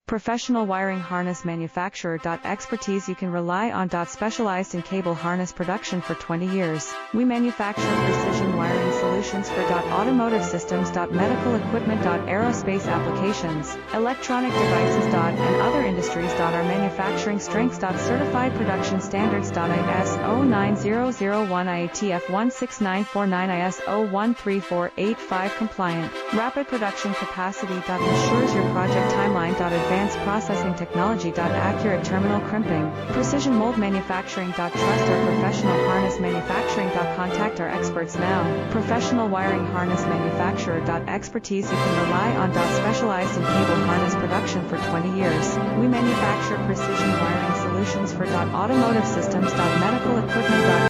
Professional wiring harness manufacturer. Expertise you can rely on. Specialized in cable harness production for 20 years. We manufacture precision wiring solutions for automotive systems, medical equipment, aerospace applications, electronic devices, and other industries. Our manufacturing strengths. Certified production standards. ISO 9001 IATF 16949 ISO 13485 compliant. Rapid production capacity. Ensures your project timeline. Advanced processing technology. Accurate terminal crimping. Precision mold manufacturing. Trust our professional harness manufacturing. Contact our experts now. Professional wiring harness manufacturer. Expertise you can rely on. Specialized in cable harness production for 20 years. We manufacture precision wiring solutions for automotive systems. Medical equipment.